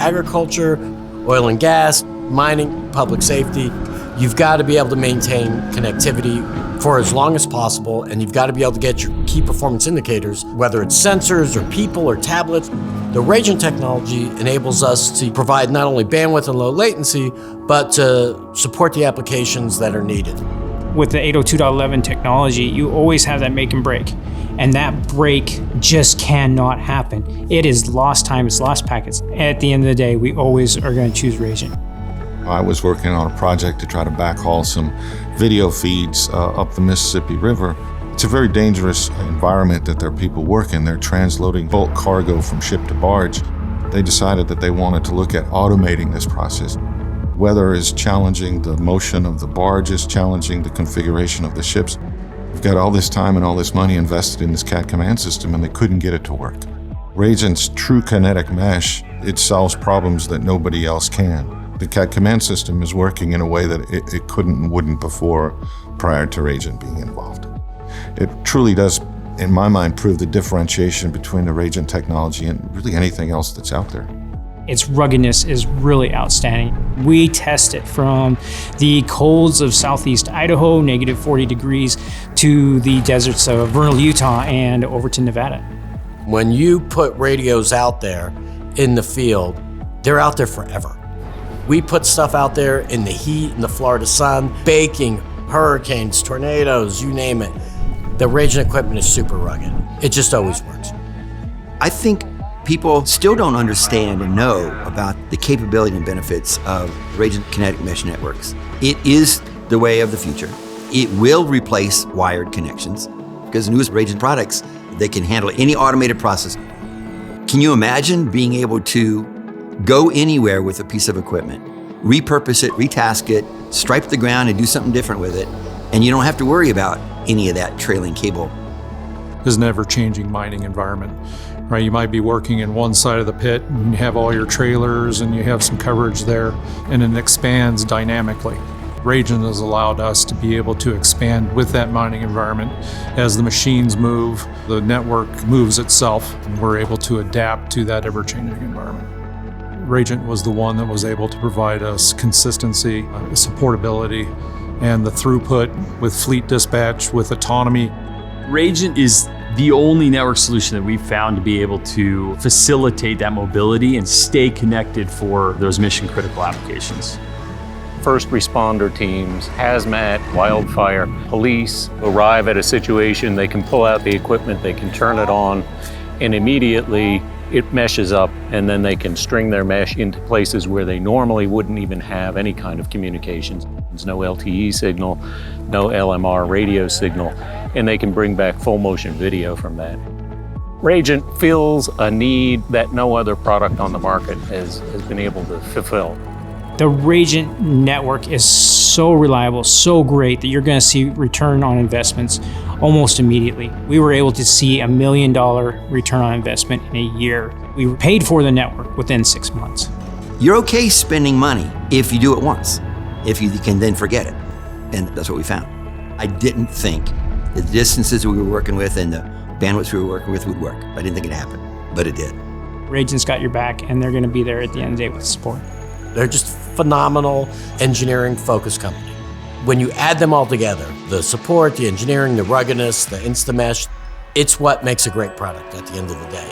agriculture, oil and gas, mining, public safety. You've got to be able to maintain connectivity for as long as possible, and you've got to be able to get your key performance indicators, whether it's sensors or people or tablets. The Rajant technology enables us to provide not only bandwidth and low latency, but to support the applications that are needed. With the 802.11 technology, you always have that make and break. And that break just cannot happen. It is lost time, it's lost packets. At the end of the day, we always are going to choose Rajant. I was working on a project to try to backhaul some video feeds up the Mississippi River. It's a very dangerous environment that there are people working. They're transloading bulk cargo from ship to barge. They decided that they wanted to look at automating this process. Weather is challenging the motion of the barges, challenging the configuration of the ships. We've got all this time and all this money invested in this CAD command system, and they couldn't get it to work. Rajant's true kinetic mesh, it solves problems that nobody else can. The CAD command system is working in a way that it couldn't and wouldn't before, prior to Rajant being involved. It truly does, in my mind, prove the differentiation between the Rajant technology and really anything else that's out there. Its ruggedness is really outstanding. We test it from the colds of southeast Idaho, negative 40 degrees, to the deserts of Vernal, Utah, and over to Nevada. When you put radios out there in the field, they're out there forever. We put stuff out there in the heat, in the Florida sun, baking, hurricanes, tornadoes, you name it. The Rajant equipment is super rugged. It just always works. I think people still don't understand and know about the capability and benefits of Rajant kinetic mesh networks. It is the way of the future. It will replace wired connections because the newest Rajant products, they can handle any automated process. Can you imagine being able to go anywhere with a piece of equipment, repurpose it, retask it, stripe the ground and do something different with it, and you don't have to worry about any of that trailing cable? There's an ever-changing mining environment, right? You might be working in one side of the pit and you have all your trailers and you have some coverage there, and it expands dynamically. Rajant has allowed us to be able to expand with that mining environment. As the machines move, the network moves itself, and we're able to adapt to that ever-changing environment. Rajant was the one that was able to provide us consistency, supportability, and the throughput with fleet dispatch, with autonomy. Rajant is the only network solution that we've found to be able to facilitate that mobility and stay connected for those mission-critical applications. First responder teams, hazmat, wildfire, police arrive at a situation, they can pull out the equipment, they can turn it on, and immediately it meshes up, and then they can string their mesh into places where they normally wouldn't even have any kind of communications. There's no LTE signal, no LMR radio signal, and they can bring back full motion video from that. Rajant fills a need that no other product on the market has been able to fulfill. The Rajant network is so reliable, so great that you're going to see return on investments almost immediately. We were able to see $1 million return on investment in a year. We paid for the network within 6 months. You're okay spending money if you do it once, if you can then forget it. And that's what we found. I didn't think the distances we were working with and the bandwidths we were working with would work. I didn't think it'd happen, but it did. Rajant's got your back, and they're going to be there at the end of the day with support. They're just phenomenal engineering-focused company. When you add them all together, the support, the engineering, the ruggedness, the Instamesh, it's what makes a great product at the end of the day.